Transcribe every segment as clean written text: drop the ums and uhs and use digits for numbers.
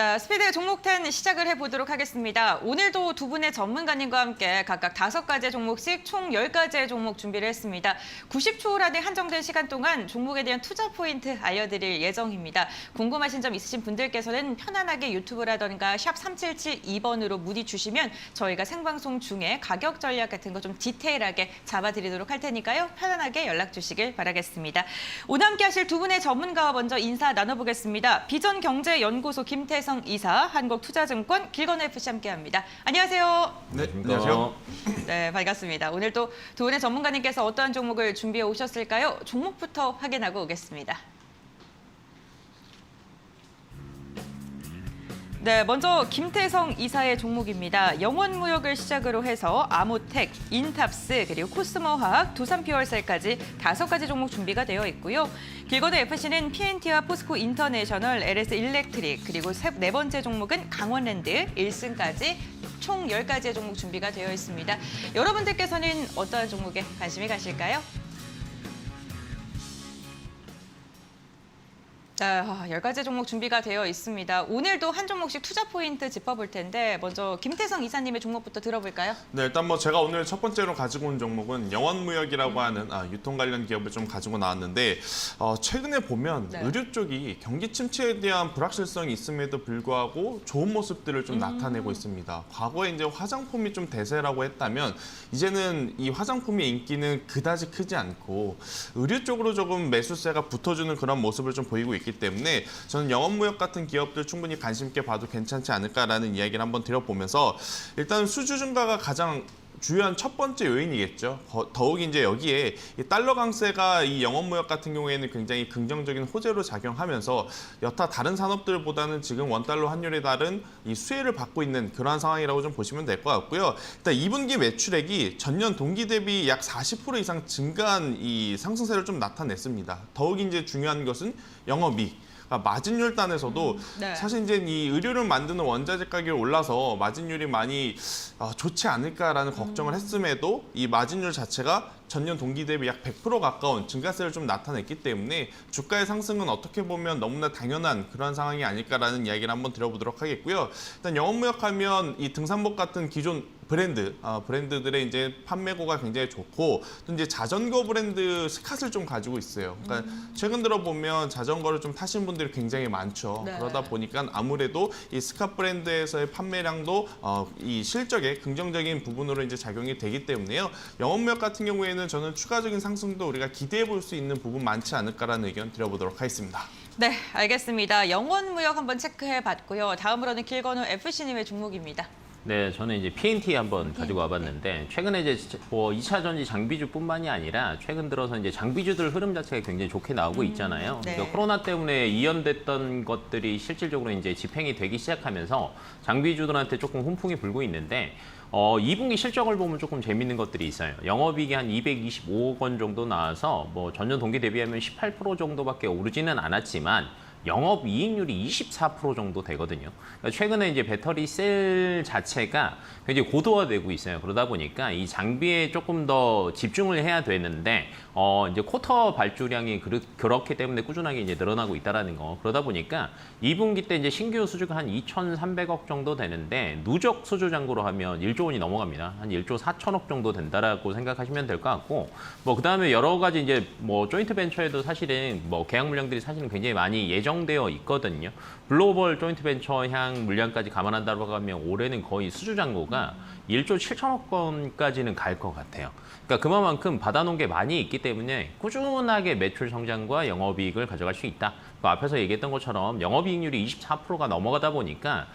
네, 스피드 종목 10 시작을 해보도록 하겠습니다. 오늘도 두 분의 전문가님과 함께 각각 5가지 종목씩 총 10가지의 종목 준비를 했습니다. 90초라는 한정된 시간 동안 종목에 대한 투자 포인트 알려드릴 예정입니다. 궁금하신 점 있으신 분들께서는 편안하게 유튜브라던가 샵 3772번으로 문의 주시면 저희가 생방송 중에 가격 전략 같은 거 좀 디테일하게 잡아드리도록 할 테니까요. 편안하게 연락 주시길 바라겠습니다. 오늘 함께 하실 두 분의 전문가와 먼저 인사 나눠보겠습니다. 비전경제연구소 김태성 이사, 한국투자증권 길건우 FC 함께합니다. 안녕하세요. 네, 안녕하세요. 네, 반갑습니다. 오늘 또 두 분의 전문가님께서 어떠한 종목을 준비해 오셨을까요? 종목부터 확인하고 오겠습니다. 네, 먼저 김태성 이사의 종목입니다. 영원무역을 시작으로 해서 아모텍, 인탑스, 그리고 코스모화학, 두산퓨얼셀까지 5가지 종목 준비가 되어 있고요. 길건우 FC는 PNT와 포스코 인터내셔널, LS 일렉트릭, 그리고 네 번째 종목은 강원랜드, 1승까지 총 10가지의 종목 준비가 되어 있습니다. 여러분들께서는 어떠한 종목에 관심이 가실까요? 자, 10가지 종목 준비가 되어 있습니다. 오늘도 한 종목씩 투자 포인트 짚어볼 텐데 먼저 김태성 이사님의 종목부터 들어볼까요? 네, 일단 제가 오늘 첫 번째로 가지고 온 종목은 영원무역이라고 하는 유통 관련 기업을 좀 가지고 나왔는데 최근에 보면 네. 의류 쪽이 경기 침체에 대한 불확실성이 있음에도 불구하고 좋은 모습들을 좀 나타내고 있습니다. 과거에 이제 화장품이 좀 대세라고 했다면 이제는 이 화장품의 인기는 그다지 크지 않고 의류 쪽으로 조금 매수세가 붙어주는 그런 모습을 좀 보이고 있기 때문에 저는 영업무역 같은 기업들 충분히 관심 있게 봐도 괜찮지 않을까라는 이야기를 한번 드려보면서 일단 수주 증가가 가장 주요한 첫 번째 요인이겠죠. 더욱 이제 여기에 이 달러 강세가 이 영업무역 같은 경우에는 굉장히 긍정적인 호재로 작용하면서 여타 다른 산업들보다는 지금 원달러 환율에 따른 이 수혜를 받고 있는 그러한 상황이라고 좀 보시면 될 것 같고요. 일단 2분기 매출액이 전년 동기 대비 약 40% 이상 증가한 이 상승세를 좀 나타냈습니다. 더욱 이제 중요한 것은 영업이익. 마진율 단에서도 네. 사실 이제 이 의류를 만드는 원자재 가격이 올라서 마진율이 많이 좋지 않을까라는 걱정을 했음에도 이 마진율 자체가 전년 동기 대비 약 100% 가까운 증가세를 좀 나타냈기 때문에 주가의 상승은 어떻게 보면 너무나 당연한 그런 상황이 아닐까라는 이야기를 한번 드려보도록 하겠고요. 일단 영업무역하면 이 등산복 같은 기존 브랜드들의 이제 판매고가 굉장히 좋고 또 이제 자전거 브랜드 스캇을 좀 가지고 있어요. 그러니까 최근 들어 보면 자전거를 좀 타신 분들이 굉장히 많죠. 네. 그러다 보니까 아무래도 이 스캇 브랜드에서의 판매량도 이 실적에 긍정적인 부분으로 이제 작용이 되기 때문에요. 영업무역 같은 경우에는 저는 추가적인 상승도 우리가 기대해 볼 수 있는 부분 많지 않을까라는 의견 드려보도록 하겠습니다. 네, 알겠습니다. 영원무역 한번 체크해 봤고요. 다음으로는 길건우 FC님의 종목입니다. 네, 저는 이제 PNT 한번 가지고 와봤는데 최근에 이제 2차 전지 장비주뿐만이 아니라 최근 들어서 이제 장비주들 흐름 자체가 굉장히 좋게 나오고 있잖아요. 네. 그러니까 코로나 때문에 이연됐던 것들이 실질적으로 이제 집행이 되기 시작하면서 장비주들한테 조금 훈풍이 불고 있는데 2분기 실적을 보면 조금 재밌는 것들이 있어요. 영업이익이 한 225억 원 정도 나와서 뭐 전년 동기 대비하면 18% 정도밖에 오르지는 않았지만 영업이익률이 24% 정도 되거든요. 그러니까 최근에 이제 배터리 셀 자체가 굉장히 고도화되고 있어요. 그러다 보니까 이 장비에 조금 더 집중을 해야 되는데 이제 쿼터 발주량이 그렇기 때문에 꾸준하게 이제 늘어나고 있다라는 거. 그러다 보니까 2분기 때 이제 신규 수주가 한 2,300억 정도 되는데 누적 수주 잔고로 하면 1조 원이 넘어갑니다. 한 1조 4천억 정도 된다라고 생각하시면 될 것 같고 뭐 그다음에 여러 가지 이제 뭐 조인트 벤처에도 사실은 뭐 계약 물량들이 사실은 굉장히 많이 예정되어 있거든요. 글로벌 조인트 벤처향 물량까지 감안한다고 하면 올해는 거의 수주 잔고가 1조 7천억 원까지는 갈 것 같아요. 그러니까 그만큼 받아놓은 게 많이 있기 때문에 꾸준하게 매출 성장과 영업이익을 가져갈 수 있다. 그 앞에서 얘기했던 것처럼 영업이익률이 24%가 넘어가다 보니까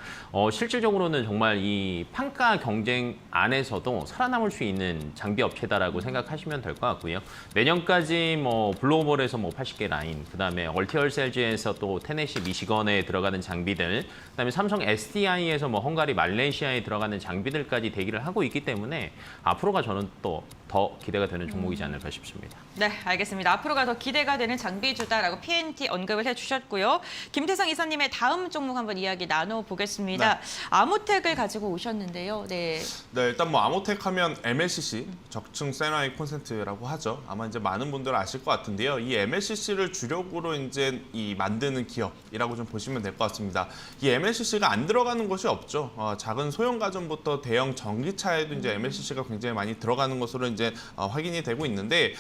실질적으로는 정말 이 판가 경쟁 안에서도 살아남을 수 있는 장비 업체다라고 생각하시면 될 것 같고요. 내년까지 뭐 글로벌에서 뭐 80개 라인, 그다음에 얼티얼셀즈에서 또 테네시 미시건에 들어가는 장비들, 그다음에 삼성 SDI에서 뭐 헝가리 말레이시아에 들어가는 장비들까지 대기를 하고 있기 때문에 앞으로가 저는 또 더 기대가 되는 종목이지 않을까 싶습니다. 네, 알겠습니다. 앞으로가 더 기대가 되는 장비주다라고 PNT 언급을 해주셨습니다. 주셨고요. 김태성 이사님의 다음 종목 한번 이야기 나눠보겠습니다. 네. 아모텍을 가지고 오셨는데요. 네. 네, 일단 뭐 아모텍 하면 MLCC, 적층 세라믹 콘센트라고 하죠. 아마 이제 많은 분들 아실 것 같은데요. 이 MLCC를 주력으로 이제 이 만드는 기업이라고 좀 보시면 될 것 같습니다. 이 MLCC가 안 들어가는 곳이 없죠. 작은 소형 가전부터 대형 전기차에도 이제 MLCC가 굉장히 많이 들어가는 것으로 이제 확인이 되고 있는데,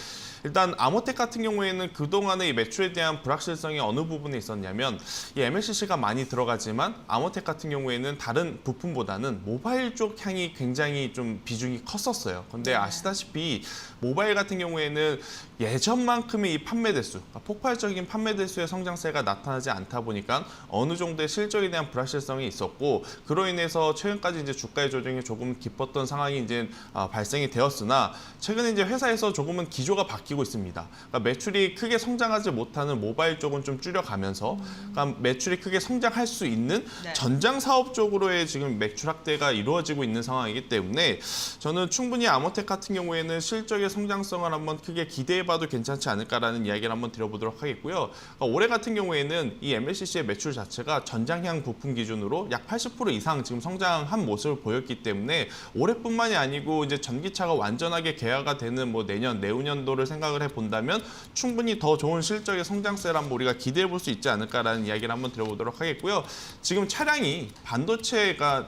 일단 아모텍 같은 경우에는 그동안의 이 매출에 대한 불확실성이 어느 부분에 있었냐면, 이 MLCC가 많이 들어가지만 아모텍 같은 경우에는 다른 부품보다는 모바일 쪽 향이 굉장히 좀 비중이 컸었어요. 근데 아시다시피 모바일 같은 경우에는 예전만큼의 이 판매 대수, 그러니까 폭발적인 판매 대수의 성장세가 나타나지 않다 보니까 어느 정도의 실적에 대한 불확실성이 있었고, 그로 인해서 최근까지 이제 주가의 조정이 조금 깊었던 상황이 이제 발생이 되었으나, 최근에 이제 회사에서 조금은 기조가 바뀌고 있습니다. 그러니까 매출이 크게 성장하지 못하는 모바일 쪽은 좀 줄여가면서, 그러니까 매출이 크게 성장할 수 있는 네. 전장 사업 쪽으로의 지금 매출 확대가 이루어지고 있는 상황이기 때문에, 저는 충분히 아모텍 같은 경우에는 실적의 성장성을 한번 크게 기대해봐도 괜찮지 않을까라는 이야기를 한번 드려보도록 하겠고요. 그러니까 올해 같은 경우에는 이 MLCC의 매출 자체가 전장향 부품 기준으로 약 80% 이상 지금 성장한 모습을 보였기 때문에, 올해뿐만이 아니고 이제 전기차가 완전하게 개화가 되는 뭐 내년, 내후년도를 생각을 해본다면 충분히 더 좋은 실적의 성장세를 한번 우리가 기대해 볼 수 있지 않을까라는 이야기를 한번 드려보도록 하겠고요. 지금 차량이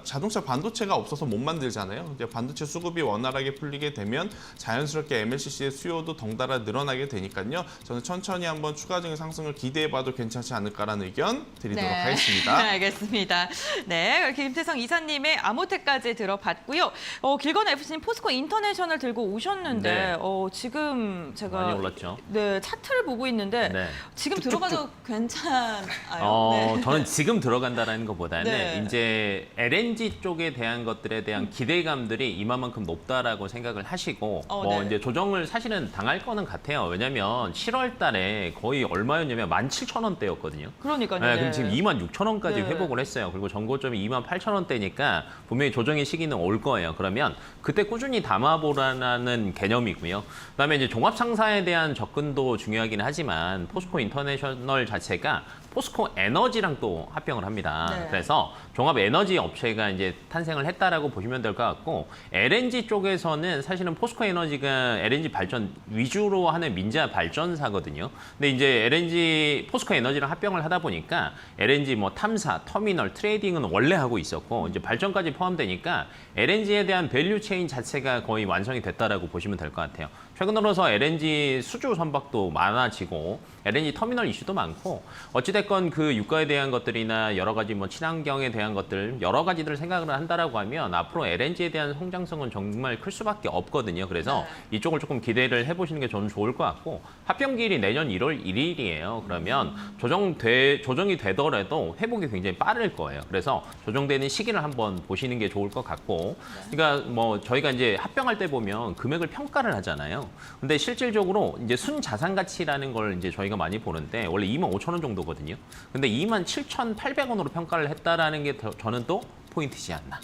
자동차 반도체가 없어서 못 만들잖아요. 이제 반도체 수급이 원활하게 풀리게 되면 자연스럽게 MLCC의 수요도 덩달아 늘어나게 되니까요. 저는 천천히 한번 추가적인 상승을 기대해봐도 괜찮지 않을까라는 의견 드리도록 하겠습니다. 알겠습니다. 네, 김태성 이사님의 아모텍까지 들어봤고요. 길건 FC님 포스코 인터내셔널 들고 오셨는데 네. 지금 제가 많이 올랐죠. 네, 차트를 보고 있는데 네. 지금 들어가도 괜찮아요. 네. 저는 지금 들어간다라는 것보다는 네. 이제 LNG 쪽에 대한 것들에 대한 기대감들이 이만큼 높다라고 생각을 하시고 네. 이제 조정을 사실은 당할 거는 같아요. 왜냐하면 7월 달에 거의 얼마였냐면 17,000원대였거든요. 그러니까요. 네, 그럼 지금 26,000원까지 네. 회복을 했어요. 그리고 전고점이 28,000원대니까 분명히 조정의 시기는 올 거예요. 그러면 그때 꾸준히 담아보라는 개념이고요. 그다음에 이제 종합 상사에 대한 접근도 중요하긴 하지만 포스코 인터내셔널 자체가 포스코 에너지랑 또 합병을 합니다. 네. 그래서 종합 에너지 업체가 이제 탄생을 했다라고 보시면 될 것 같고, LNG 쪽에서는 사실은 포스코 에너지가 LNG 발전 위주로 하는 민자 발전사거든요. 근데 이제 포스코 에너지랑 합병을 하다 보니까 LNG 뭐 탐사, 터미널, 트레이딩은 원래 하고 있었고, 이제 발전까지 포함되니까 LNG에 대한 밸류 체인 자체가 거의 완성이 됐다라고 보시면 될 것 같아요. 최근 들어서 LNG 수주 선박도 많아지고 LNG 터미널 이슈도 많고, 어찌됐건 그 유가에 대한 것들이나 여러 가지 뭐 친환경에 대한 것들 여러 가지들 생각을 한다라고 하면 앞으로 LNG에 대한 성장성은 정말 클 수밖에 없거든요. 그래서 이쪽을 조금 기대를 해보시는 게 저는 좋을 것 같고, 합병기일이 내년 1월 1일이에요. 그러면 조정이 되더라도 회복이 굉장히 빠를 거예요. 그래서 조정되는 시기를 한번 보시는 게 좋을 것 같고, 그러니까 뭐 저희가 이제 합병할 때 보면 금액을 평가를 하잖아요. 근데 실질적으로 이제 순자산 가치라는 걸 이제 저희가 많이 보는데 원래 25,000원 정도거든요. 근데 27,800원으로 평가를 했다라는 게 저는 또 포인트지 않나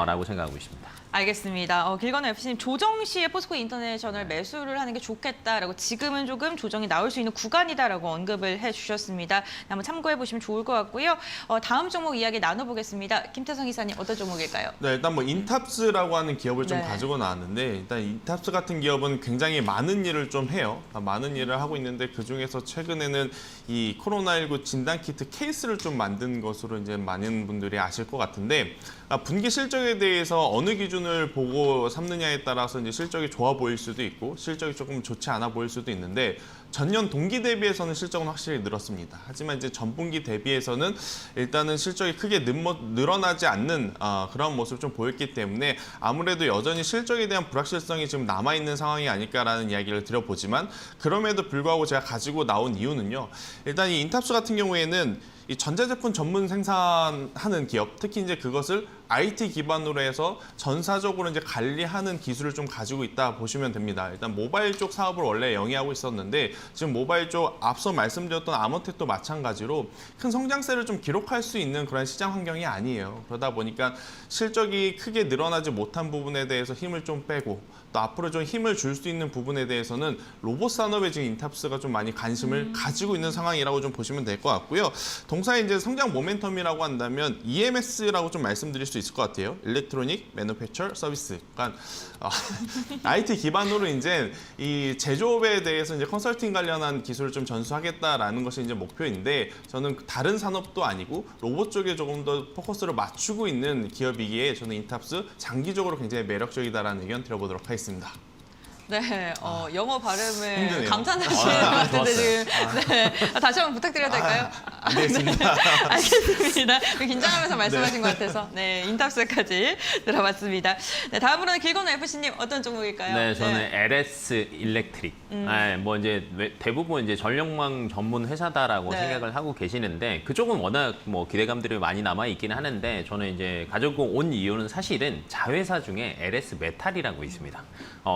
라고 생각하고 있습니다. 알겠습니다. 길건 FC님 조정 시에 포스코 인터내셔널 매수를 하는 게 좋겠다라고, 지금은 조금 조정이 나올 수 있는 구간이다라고 언급을 해주셨습니다. 한번 참고해 보시면 좋을 것 같고요. 다음 종목 이야기 나눠보겠습니다. 김태성 이사님 어떤 종목일까요? 네, 일단 뭐 인탑스라고 하는 기업을 좀 네. 가지고 나왔는데, 일단 인탑스 같은 기업은 굉장히 많은 일을 좀 해요. 많은 일을 하고 있는데, 그 중에서 최근에는 이 코로나19 진단 키트 케이스를 좀 만든 것으로 이제 많은 분들이 아실 것 같은데, 분기 실적에 대해서 어느 기준을 보고 삼느냐에 따라서 이제 실적이 좋아 보일 수도 있고 실적이 조금 좋지 않아 보일 수도 있는데, 전년 동기 대비해서는 실적은 확실히 늘었습니다. 하지만 이제 전분기 대비해서는 일단은 실적이 크게 늘어나지 않는 그런 모습을 좀 보였기 때문에, 아무래도 여전히 실적에 대한 불확실성이 지금 남아있는 상황이 아닐까라는 이야기를 드려보지만, 그럼에도 불구하고 제가 가지고 나온 이유는요. 일단 이 인탑스 같은 경우에는 이 전자제품 전문 생산하는 기업, 특히 이제 그것을 IT 기반으로 해서 전사적으로 이제 관리하는 기술을 좀 가지고 있다 보시면 됩니다. 일단 모바일 쪽 사업을 원래 영위하고 있었는데 지금 모바일 쪽 앞서 말씀드렸던 아모텍도 마찬가지로 큰 성장세를 좀 기록할 수 있는 그런 시장 환경이 아니에요. 그러다 보니까 실적이 크게 늘어나지 못한 부분에 대해서 힘을 좀 빼고 또 앞으로 좀 힘을 줄 수 있는 부분에 대해서는 로봇 산업에 지금 인탑스가 좀 많이 관심을 가지고 있는 상황이라고 좀 보시면 될 것 같고요. 동사의 이제 성장 모멘텀이라고 한다면 EMS라고 좀 말씀드릴 수 있을 것 같아요. 일렉트로닉 매뉴팩처 서비스. 그러니까 IT 기반으로 이제 이 제조업에 대해서 이제 컨설팅 관련한 기술을 좀 전수하겠다라는 것이 이제 목표인데 저는 다른 산업도 아니고 로봇 쪽에 조금 더 포커스를 맞추고 있는 기업이기에 저는 인탑스 장기적으로 굉장히 매력적이다라는 의견 드려보도록 하겠습니다. 네, 영어 발음을 힘드네요. 감탄하시는 것 같은데 좋았어요. 지금 네, 다시 한번 부탁드려도 될까요? 안 되겠습니다. 알겠습니다. 긴장하면서 말씀하신 것 같아서 네, 인탑스까지 들어봤습니다. 네, 다음으로는 길건우 FC님 어떤 종목일까요? 네, 저는 LS 일렉트릭. 네, 뭐 이제 대부분 이제 전력망 전문 회사다라고 네. 생각을 하고 계시는데 그쪽은 워낙 뭐 기대감들이 많이 남아 있긴 하는데 저는 이제 가지고 온 이유는 사실은 자회사 중에 LS 메탈이라고 있습니다.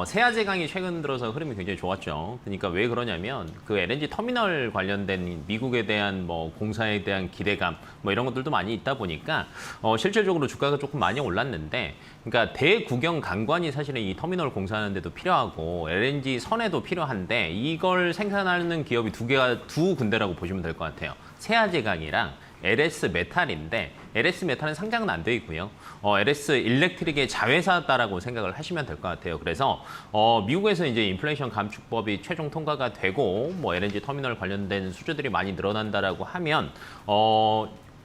세아제강이 최근 들어서 흐름이 굉장히 좋았죠. 그러니까 왜 그러냐면 그 LNG 터미널 관련된 미국에 대한 뭐 공사에 대한 기대감 뭐 이런 것들도 많이 있다 보니까 실질적으로 주가가 조금 많이 올랐는데 그러니까 대구경 강관이 사실은 이 터미널 공사하는 데도 필요하고 LNG 선에도 필요한데 이걸 생산하는 기업이 두 군데라고 보시면 될 것 같아요. 세아제강이랑 LS 메탈인데 LS 메탈은 상장은 안 돼 있고요. LS 일렉트릭의 자회사다라고 생각을 하시면 될 것 같아요. 그래서 미국에서 이제 인플레이션 감축법이 최종 통과가 되고 뭐 LNG 터미널 관련된 수주들이 많이 늘어난다라고 하면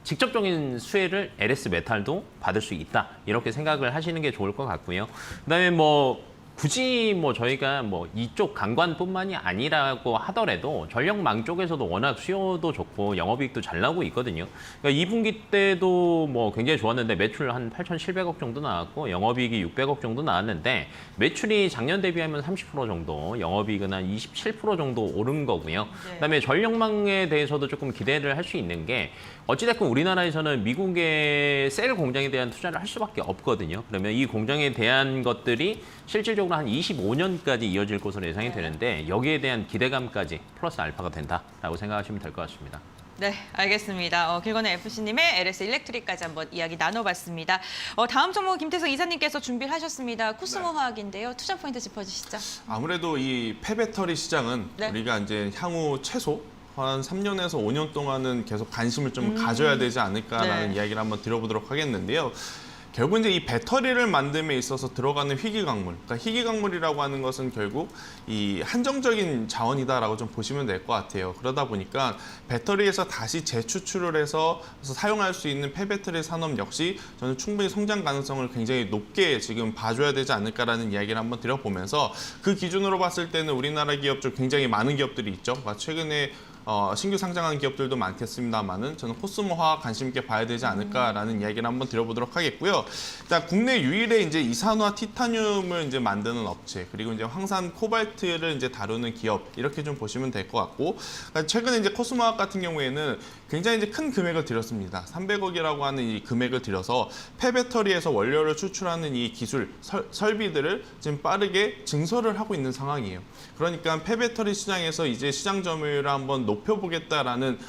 직접적인 수혜를 LS 메탈도 받을 수 있다. 이렇게 생각을 하시는 게 좋을 것 같고요. 그다음에 뭐 굳이 뭐 저희가 뭐 이쪽 강관뿐만이 아니라고 하더라도 전력망 쪽에서도 워낙 수요도 좋고 영업이익도 잘 나오고 있거든요. 그러니까 2분기 때도 뭐 굉장히 좋았는데 매출 한 8,700억 정도 나왔고 영업이익이 600억 정도 나왔는데 매출이 작년 대비하면 30% 정도, 영업이익은 한 27% 정도 오른 거고요. 네. 그다음에 전력망에 대해서도 조금 기대를 할 수 있는 게 어찌됐건 우리나라에서는 미국의 셀 공장에 대한 투자를 할 수밖에 없거든요. 그러면 이 공장에 대한 것들이 실질적으로 한 25년까지 이어질 것으로 예상이 되는데 여기에 대한 기대감까지 플러스 알파가 된다라고 생각하시면 될 것 같습니다. 네, 알겠습니다. 길건우 FC님의 LS 일렉트릭까지 한번 이야기 나눠봤습니다. 다음 종목 김태성 이사님께서 준비를 하셨습니다. 코스모 화학인데요. 투자 포인트 짚어주시죠. 아무래도 이 폐배터리 시장은 네. 우리가 이제 향후 최소 한 3년에서 5년 동안은 계속 관심을 좀 가져야 되지 않을까라는 네. 이야기를 한번 드려보도록 하겠는데요. 결국 이제 이 배터리를 만듦에 있어서 들어가는 희귀광물, 그러니까 희귀광물이라고 하는 것은 결국 이 한정적인 자원이다라고 좀 보시면 될 것 같아요. 그러다 보니까 배터리에서 다시 재추출을 해서 사용할 수 있는 폐배터리 산업 역시 저는 충분히 성장 가능성을 굉장히 높게 지금 봐줘야 되지 않을까라는 이야기를 한번 드려보면서 그 기준으로 봤을 때는 우리나라 기업 중 굉장히 많은 기업들이 있죠. 최근에 신규 상장한 기업들도 많겠습니다만은 저는 코스모 화학 관심 있게 봐야 되지 않을까라는 이야기를 한번 드려보도록 하겠고요. 일단 국내 유일의 이제 이산화 티타늄을 이제 만드는 업체 그리고 이제 황산 코발트를 이제 다루는 기업 이렇게 좀 보시면 될 것 같고 그러니까 최근에 이제 코스모 화학 같은 경우에는 굉장히 이제 큰 금액을 들였습니다. 300억이라고 하는 이 금액을 들여서 폐배터리에서 원료를 추출하는 이 기술 설비들을 지금 빠르게 증설을 하고 있는 상황이에요. 그러니까 폐배터리 시장에서 이제 시장 점유율을 한번 높여보겠다라는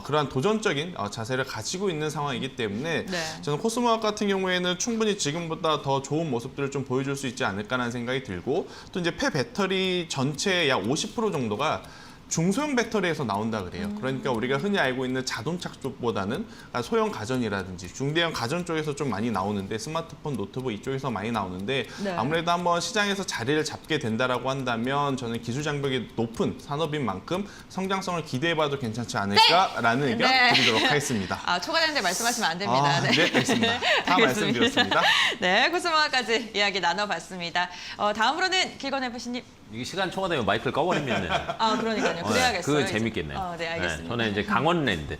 그러한 도전적인 자세를 가지고 있는 상황이기 때문에 네. 저는 코스모학 같은 경우에는 충분히 지금보다 더 좋은 모습들을 좀 보여줄 수 있지 않을까라는 생각이 들고 또 이제 폐배터리 전체의 약 50% 정도가 중소형 배터리에서 나온다 그래요. 그러니까 우리가 흔히 알고 있는 자동차 쪽보다는 소형 가전이라든지 중대형 가전 쪽에서 좀 많이 나오는데 스마트폰, 노트북 이쪽에서 많이 나오는데 네. 아무래도 한번 시장에서 자리를 잡게 된다라고 한다면 저는 기술 장벽이 높은 산업인 만큼 성장성을 기대해봐도 괜찮지 않을까라는 의견 네. 드리도록 하겠습니다. 초과되는데 말씀하시면 안 됩니다. 네, 알겠습니다. 다 말씀드렸습니다. 네, 코스모화까지 이야기 나눠봤습니다. 다음으로는 길건우 FC님. 이게 시간 초과되면 마이크를 꺼버리면은 아, 그러니까요. 그래야겠어요. 그거 이제. 재밌겠네요. 네, 알겠습니다. 저는 이제 강원랜드.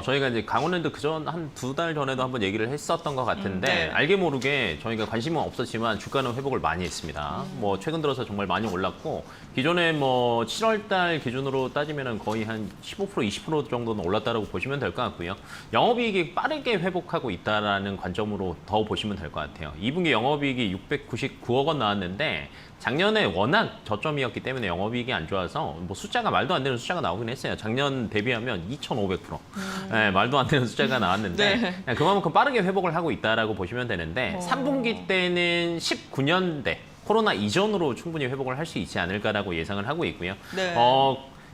저희가 이제 강원랜드 그전 한 2달 전에도 한번 얘기를 했었던 것 같은데 네. 알게 모르게 저희가 관심은 없었지만 주가는 회복을 많이 했습니다. 뭐 최근 들어서 정말 많이 올랐고 기존에 뭐 7월달 기준으로 따지면은 거의 한 15% 20% 정도는 올랐다라고 보시면 될 것 같고요. 영업이익이 빠르게 회복하고 있다라는 관점으로 더 보시면 될 것 같아요. 2분기 영업이익이 699억 원 나왔는데 작년에 워낙 저점이었기 때문에 영업이익이 안 좋아서 뭐 숫자가 말도 안 되는 숫자가 나오긴 했어요. 작년 대비하면 2,500%. 네, 말도 안 되는 숫자가 나왔는데 네. 그냥 그만큼 빠르게 회복을 하고 있다라고 보시면 되는데 3분기 때는 19년대 코로나 이전으로 충분히 회복을 할 수 있지 않을까라고 예상을 하고 있고요. 네.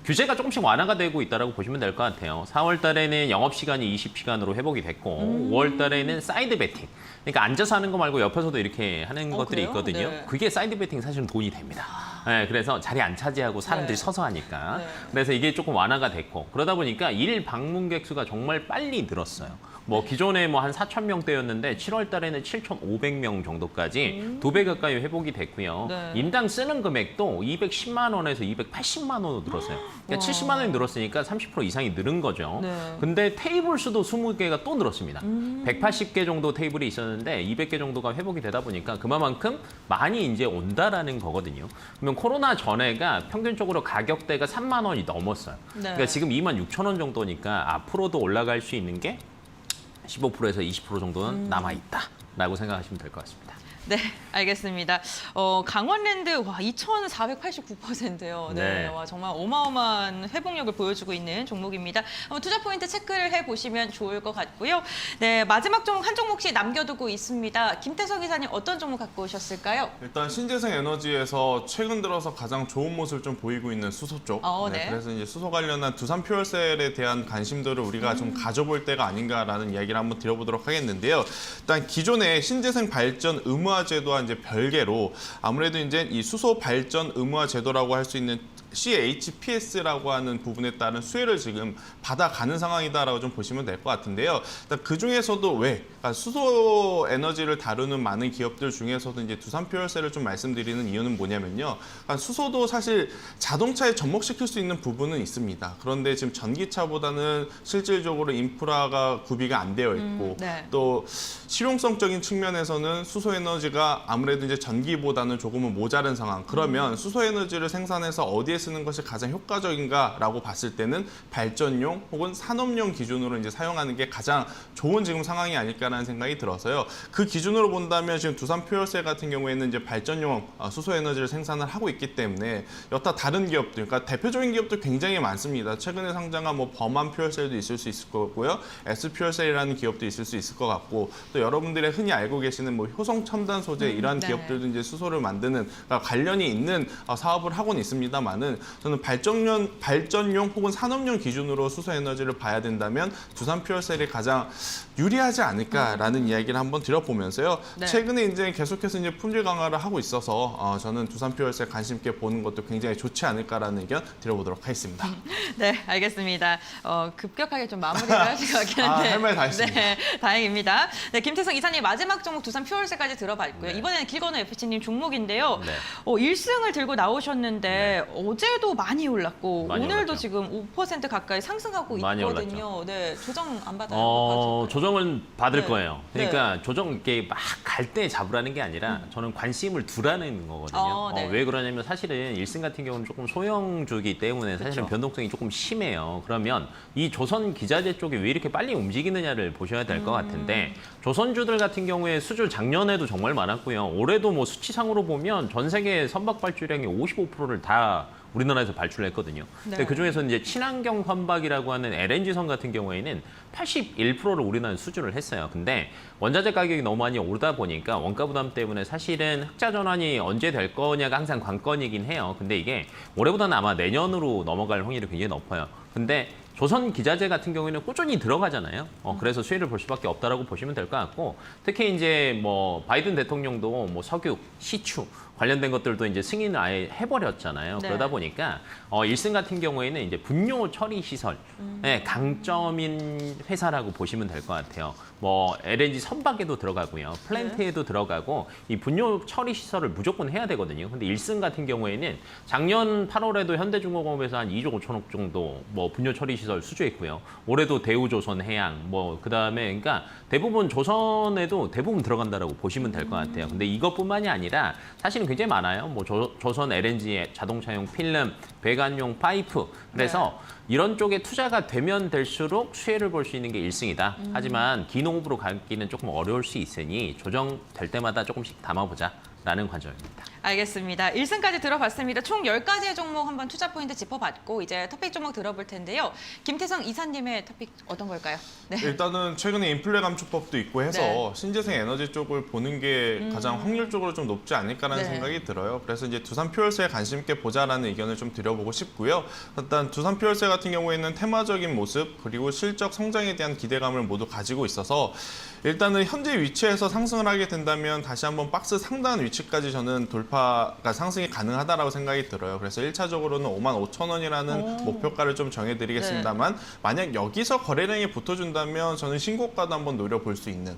규제가 조금씩 완화가 되고 있다고 보시면 될 것 같아요. 4월 달에는 영업시간이 20시간으로 회복이 됐고 5월 달에는 사이드 베팅. 그러니까 앉아서 하는 거 말고 옆에서도 이렇게 하는 것들이 그래요? 있거든요. 네. 그게 사이드 베팅 사실은 돈이 됩니다. 네, 그래서 자리 안 차지하고 사람들이 네. 서서 하니까. 네. 그래서 이게 조금 완화가 됐고 그러다 보니까 일 방문객 수가 정말 빨리 늘었어요. 뭐 기존에 뭐 한 4,000명대였는데 7월 달에는 7,500명 정도까지 2배 가까이 회복이 됐고요. 네. 인당 쓰는 금액도 210만 원에서 280만 원으로 늘었어요. 그러니까 70만 원이 늘었으니까 30% 이상이 늘은 거죠. 네. 근데 테이블 수도 20개가 또 늘었습니다. 180개 정도 테이블이 있었는데 200개 정도가 회복이 되다 보니까 그만큼 많이 이제 온다라는 거거든요. 그러면 코로나 전에가 평균적으로 가격대가 3만 원이 넘었어요. 네. 그러니까 지금 2만 6천 원 정도니까 앞으로도 올라갈 수 있는 게 15%에서 20% 정도는 남아있다라고 생각하시면 될 것 같습니다. 네, 알겠습니다. 강원랜드 와 2,489%요. 네, 네. 와 정말 어마어마한 회복력을 보여주고 있는 종목입니다. 투자 포인트 체크를 해보시면 좋을 것 같고요. 네, 마지막 종목 한 종목씩 남겨두고 있습니다. 김태석 기사님 어떤 종목 갖고 오셨을까요? 일단 신재생 에너지에서 최근 들어서 가장 좋은 모습을 좀 보이고 있는 수소 쪽. 네. 그래서 이제 수소 관련한 두산 퓨얼셀에 대한 관심도를 우리가 좀 가져볼 때가 아닌가라는 이야기를 한번 드려보도록 하겠는데요. 일단 기존의 신재생 발전 의무화 제도와 이제 별개로 아무래도 이제 이 수소 발전 의무화 제도라고 할 수 있는 CHPS라고 하는 부분에 따른 수혜를 지금 받아가는 상황이다라고 좀 보시면 될 것 같은데요. 일단 그 중에서도 그러니까 수소 에너지를 다루는 많은 기업들 중에서도 이제 두산 퓨얼셀을 좀 말씀드리는 이유는 뭐냐면요. 그러니까 수소도 사실 자동차에 접목시킬 수 있는 부분은 있습니다. 그런데 지금 전기차보다는 실질적으로 인프라가 구비가 안 되어 있고 네. 또 실용성적인 측면에서는 수소 에너지가 아무래도 이제 전기보다는 조금은 모자른 상황. 그러면 수소 에너지를 생산해서 어디에 쓰는 것이 가장 효과적인가라고 봤을 때는 발전용 혹은 산업용 기준으로 이제 사용하는 게 가장 좋은 지금 상황이 아닐까라는 생각이 들어서요. 그 기준으로 본다면 지금 두산 퓨얼셀 같은 경우에는 이제 발전용 수소 에너지를 생산을 하고 있기 때문에 여타 다른 기업들, 그러니까 대표적인 기업들 굉장히 많습니다. 최근에 상장한 뭐 범한 퓨얼셀도 있을 수 있을 거고요, S 퓨얼셀이라는 기업도 있을 수 있을 것 같고 또 여러분들이 흔히 알고 계시는 뭐 효성 첨단 소재 이러한 네. 기업들도 이제 수소를 만드는 그러니까 관련이 있는 사업을 하고는 있습니다만은 저는 발전용 혹은 산업용 기준으로 수소 에너지를 봐야 된다면 두산 퓨얼셀이 가장 유리하지 않을까라는 이야기를 한번 드려보면서요. 네. 최근에 이제 계속해서 이제 품질 강화를 하고 있어서 저는 두산 퓨얼셀 관심 있게 보는 것도 굉장히 좋지 않을까라는 의견 드려보도록 하겠습니다. 네, 알겠습니다. 급격하게 좀 마무리를 하신 것 같긴 한데. 할 말 다 했습니다. 네, 다행입니다. 네, 김태성 이사님 마지막 종목 두산 퓨얼셀까지 들어봤고요. 네. 이번에는 길건우 FC님 종목인데요. 네. 1승을 들고 나오셨는데 어제도 많이 올랐고 많이 오늘도 올랐죠. 지금 5% 가까이 상승하고 많이 있거든요. 네, 조정 안 받아요? 조정은 받을 네. 거예요. 그러니까 조정 이렇게 막 갈 때 잡으라는 게 아니라 저는 관심을 두라는 거거든요. 네. 왜 그러냐면 사실은 1승 같은 경우는 조금 소형주기 때문에 사실은 그쵸. 변동성이 조금 심해요. 그러면 이 조선 기자재 쪽이 왜 이렇게 빨리 움직이느냐를 보셔야 될 것 같은데 조선주들 같은 경우에 수주 작년에도 정말 많았고요. 올해도 뭐 수치상으로 보면 전 세계 선박 발주량의 55%를 다 우리나라에서 발출했거든요. 근데 네. 그중에서 이제 친환경 선박이라고 하는 LNG선 같은 경우에는 81%를 우리나라에 수주를 했어요. 근데 원자재 가격이 너무 많이 오르다 보니까 원가 부담 때문에 사실은 흑자 전환이 언제 될 거냐가 항상 관건이긴 해요. 근데 이게 올해보다는 아마 내년으로 넘어갈 확률이 굉장히 높아요. 근데 조선 기자재 같은 경우에는 꾸준히 들어가잖아요. 그래서 수혜를 볼 수밖에 없다라고 보시면 될 것 같고, 특히 이제 뭐 바이든 대통령도 뭐 석유, 시추 관련된 것들도 이제 승인을 아예 해버렸잖아요. 네. 그러다 보니까 일승 같은 경우에는 이제 분뇨 처리 시설 강점인 회사라고 보시면 될 것 같아요. 뭐 LNG 선박에도 들어가고요, 플랜트에도 들어가고 이 분뇨 처리 시설을 무조건 해야 되거든요. 근데 일승 같은 경우에는 작년 8월에도 현대중공업에서 한 2조 5천억 정도 뭐 분뇨 처리 시설 수주했고요. 올해도 대우조선해양 뭐 그다음에 그러니까 대부분 조선에도 대부분 들어간다라고 보시면 될 것 같아요. 근데 이것뿐만이 아니라 사실은 굉장히 많아요. 뭐 조선 LNG의 자동차용 필름, 배관용 파이프. 그래서 이런 쪽에 투자가 되면 될수록 수혜를 볼 수 있는 게 일승이다. 하지만 기농업으로 가기는 조금 어려울 수 있으니 조정될 때마다 조금씩 담아보자라는 관점입니다. 알겠습니다. 1승까지 들어봤습니다. 총 10가지의 종목 한번 투자 포인트 짚어봤고 이제 토픽 종목 들어볼 텐데요. 김태성 이사님의 토픽 어떤 걸까요? 네. 일단은 최근에 인플레 감축법도 있고 해서 네. 신재생 에너지 쪽을 보는 게 가장 확률적으로 좀 높지 않을까라는 네. 생각이 들어요. 그래서 이제 두산 퓨얼스에 관심 있게 보자라는 의견을 좀 드려보고 싶고요. 일단 두산 퓨얼스 같은 경우에는 테마적인 모습 그리고 실적 성장에 대한 기대감을 모두 가지고 있어서 일단은 현재 위치에서 상승을 하게 된다면 다시 한번 박스 상단 위치까지 저는 돌파가 상승이 가능하다라고 생각이 들어요. 그래서 1차적으로는 55,000원이라는 목표가를 좀 정해드리겠습니다만 만약 여기서 거래량이 붙어준다면 저는 신고가도 한번 노려볼 수 있는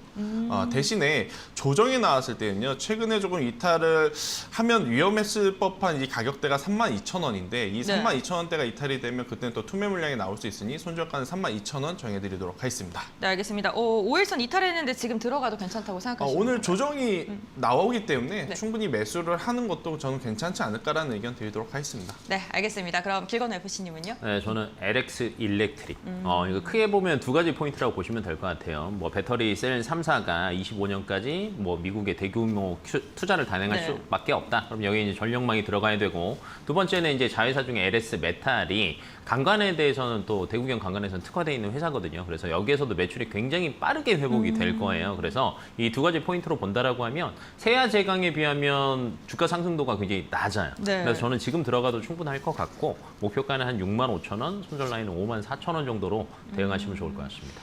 대신에 조정이 나왔을 때는요. 최근에 조금 이탈을 하면 위험했을 법한 이 가격대가 32,000원인데 이 32,000원대가 이탈이 되면 그때는 또 투매 물량이 나올 수 있으니 손절가는 32,000원 정해드리도록 하겠습니다. 네, 알겠습니다. 5일선 이탈했는데 지금 들어가도 괜찮다고 생각하시는 오늘 건가요? 조정이 나오기 때문에 네. 충분히 매수를 하는 것도 저는 괜찮지 않을까라는 의견 드리도록 하겠습니다. 네, 알겠습니다. 그럼 길건 FC님은요? 네, 저는 LX 일렉트릭. 이거 크게 보면 두 가지 포인트라고 보시면 될 것 같아요. 뭐 배터리 셀 3사가 25년까지 뭐 미국의 대규모 투자를 단행할 네. 수밖에 없다. 그럼 여기 이제 전력망이 들어가야 되고 두 번째는 이제 자회사 중에 LS 메탈이 강간에 대해서는 또 대구경 강간에서는 특화되어 있는 회사거든요. 그래서 여기에서도 매출이 굉장히 빠르게 회복이 될 거예요. 그래서 이 두 가지 포인트로 본다라고 하면 세야 제강에 비하면 주가 상승도가 굉장히 낮아요. 네. 그래서 저는 지금 들어가도 충분할 것 같고 목표가는 한 65,000원, 손절 라인은 54,000원 정도로 대응하시면 좋을 것 같습니다.